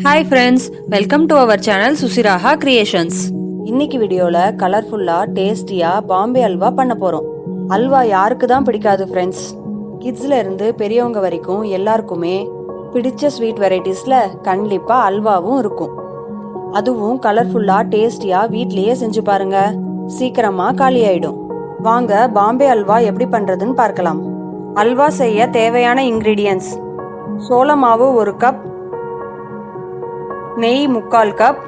Hi friends, welcome to our channel Susiraha creations. இன்னைக்கு வீடியோல கலர்ஃபுல்லா டேஸ்டியா பாம்பே அல்வா பண்ண போறோம். அல்வா யாருக்கு தான் பிடிக்காது ஃப்ரெண்ட்ஸ்? கிட்ஸ்ல இருந்து பெரியவங்க வரைக்கும் எல்லாருக்குமே பிடிச்ச ஸ்வீட் வெரைட்டிஸ்ல கண்டிப்பா அல்வாவும் இருக்கும். அதுவும் கலர்ஃபுல்லா டேஸ்டியா வீட்லயே செஞ்சு பாருங்க, சீக்கிரமா காலி ஆயிடும். வாங்க பாம்பே அல்வா எப்படி பண்றதுன்னு பார்க்கலாம். அல்வா செய்ய தேவையான இன்கிரீடியன்ஸ்: சோள மாவு 1 கப், நெய் 3/4 கப்,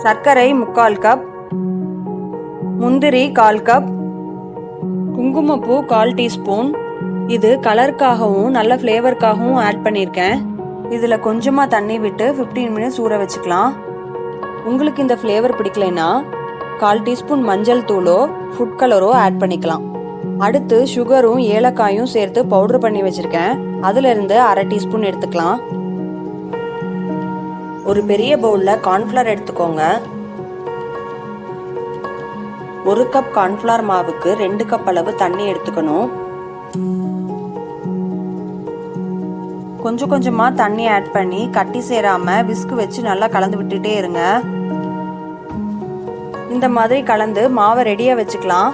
சர்க்கரை 3/4 கப், முந்திரி 1/4 கப், குங்குமப்பூ 1/4 டீஸ்பூன். இது கலருக்காகவும் நல்ல ஃப்ளேவருக்காகவும் ஆட் பண்ணியிருக்கேன். இதில் கொஞ்சமாக தண்ணி விட்டு 15 மினிட்ஸ் ஊற வச்சுக்கலாம். உங்களுக்கு இந்த ஃப்ளேவர் பிடிக்கலைன்னா 1/4 டீஸ்பூன் மஞ்சள் தூளோ ஃபுட் கலரோ ஆட் பண்ணிக்கலாம். அடுத்து சுகரும் ஏலக்காயும் சேர்த்து பவுடர் பண்ணி வச்சுருக்கேன். அதிலிருந்து 1/2 டீஸ்பூன் எடுத்துக்கலாம். ஒரு பெரிய பவுலில் கார்ன்ஃப்ளவர் எடுத்துக்கோங்க. 1 கப் கார்ன்ஃப்ளவர் மாவுக்கு 2 கப் அளவு தண்ணி எடுத்துக்கணும். கொஞ்சம் கொஞ்சமாக தண்ணி ஆட் பண்ணி கட்டி சேராம விஸ்க் வச்சு நல்லா கலந்து விட்டுட்டே இருங்க. இந்த மாதிரி கலந்து மாவை ரெடியாக வச்சுக்கலாம்.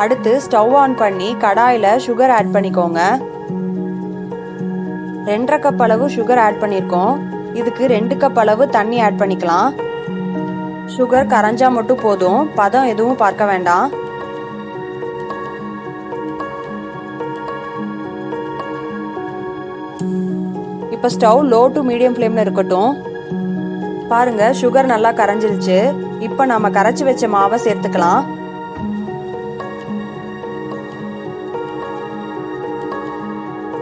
அடுத்து ஸ்டவ் ஆன் பண்ணி கடாயில் சுகர் ஆட் பண்ணிக்கோங்க. 2.5 கப் அளவு சுகர் ஆட் பண்ணியிருக்கோம். இதுக்கு 2 கப் அளவு தண்ணி ஆட் பண்ணிக்கலாம். சுகர் கரைஞ்சா மட்டும் போதும், பதம் எதுவும் பார்க்க வேண்டாம். இப்போ ஸ்டவ் லோ டு மீடியம் ஃப்ளேம்ல இருக்கட்டும். பாருங்க, சுகர் நல்லா கரைஞ்சிருச்சு. இப்போ நாம கரைச்சி வச்ச மாவை சேர்த்துக்கலாம்.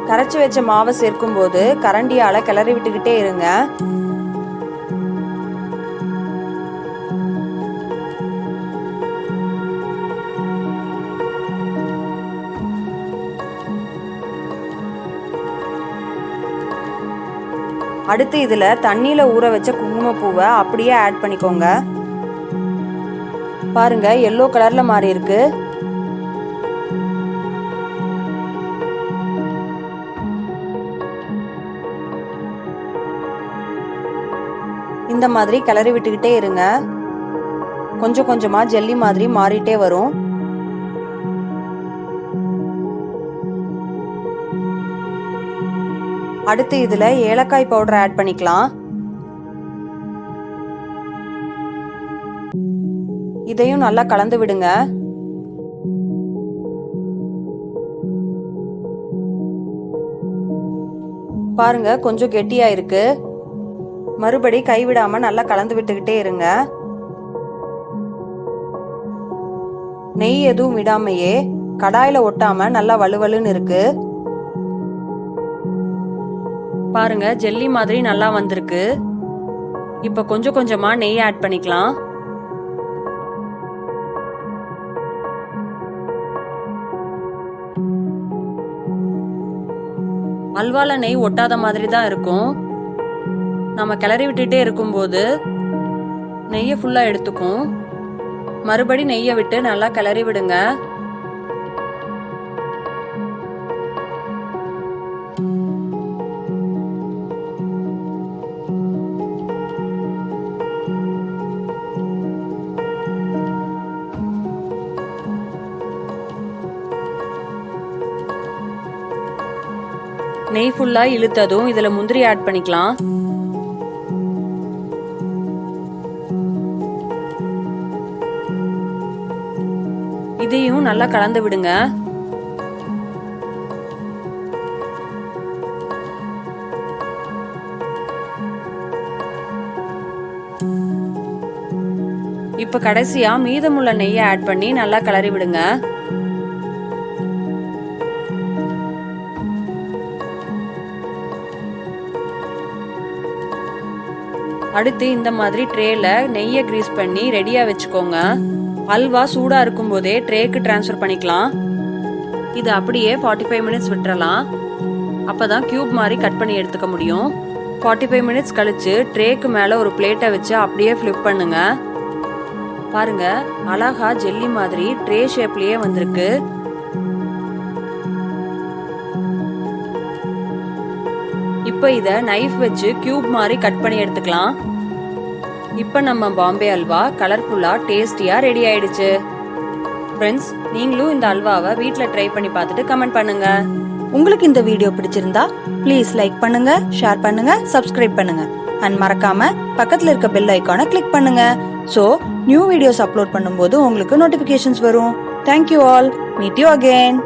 கரைச்சி வச்ச மாவை சேர்க்கும் போது கரண்டியால கிளறி விட்டுக்கிட்டே இருங்க. அடுத்து இதுல தண்ணியில ஊற வச்ச குங்குமப்பூவை அப்படியே ஆட் பண்ணிக்கோங்க. பாருங்க, எல்லோ கலர்ல மாறி இருக்கு. இந்த மாதிரி கிளறி விட்டுக்கிட்டே இருங்க. கொஞ்சம் கொஞ்சமா ஜெல்லி மாதிரி மாறிட்டே வரும். அடுத்து இதுல ஏலக்காய் பவுடர் ஆட் பண்ணிக்கலாம். இதையும் நல்லா கலந்து விடுங்க. பாருங்க, கொஞ்சம் கெட்டியா இருக்கு. மறுபடி கைவிடாம நல்லா கலந்து விட்டுக்கிட்டே இருங்க. நெய் எதுவும் விடாமையே கடாயில ஒட்டாம நல்லா வலுவலுன்னு இருக்கு. பாருங்க, ஜெல்லி மாதிரி நல்லா வந்திருக்கு. இப்ப கொஞ்சம் கொஞ்சமா நெய் ஆட் பண்ணிக்கலாம். அல்வால நெய் ஒட்டாத மாதிரி தான் இருக்கும். நம்ம கிளறி விட்டுட்டே இருக்கும்போது நெய்யை ஃபுல்லா எடுத்துக்கும். மறுபடி நெய்யை விட்டு நல்லா கிளறி விடுங்க. நெய் ஃபுல்லா இழுத்ததும் இதுல முந்திரி ஆட் பண்ணிக்கலாம். இதையும் நல்லா கலந்து விடுங்க. இப்ப கடைசியா மீதமுள்ள நெய்யை ஆட் பண்ணி நல்லா கிளறி விடுங்க. அடுத்து இந்த மாதிரி ட்ரேல நெய்யை கிரீஸ் பண்ணி ரெடியா வச்சுக்கோங்க. அல்வா சூடா இருக்கும் போதே ட்ரேக்கு டிரான்ஸ்ஃபர் பண்ணிக்கலாம். இது அப்படியே 45 மினிட்ஸ் விட்டுறலாம். அப்பதான் கியூப் மாதிரி கட் பண்ணி எடுத்துக்க முடியும். 45 மினிட்ஸ் கழிச்சு ட்ரேக்கு மேல ஒரு பிளேட்டை வச்சு அப்படியே ஃபிளிப் பண்ணுங்க. பாருங்க, அழகா ஜெல்லி மாதிரி ட்ரே ஷேப்லயே வந்திருக்கு. இப்போ இதை நைஃப் வச்சு கியூப் மாதிரி கட் பண்ணி எடுத்துக்கலாம். இப்போ நம்ம பாம்பே அல்வா கலர்ஃபுல்லாக டேஸ்டியாக ரெடி ஆயிடுச்சு. ஃப்ரெண்ட்ஸ், நீங்களும் இந்த அல்வாவை வீட்டில் ட்ரை பண்ணி பார்த்துட்டு கமெண்ட் பண்ணுங்க. உங்களுக்கு இந்த வீடியோ பிடிச்சிருந்தா ப்ளீஸ் லைக் பண்ணுங்க, ஷேர் பண்ணுங்க, சப்ஸ்கிரைப் பண்ணுங்க அண்ட் மறக்காம பக்கத்தில் இருக்க பெல் ஐக்கானை கிளிக் பண்ணுங்க. ஸோ நியூ வீடியோஸ் அப்லோட் பண்ணும்போது உங்களுக்கு நோட்டிஃபிகேஷன்ஸ் வரும். Thank you all. Meet you again.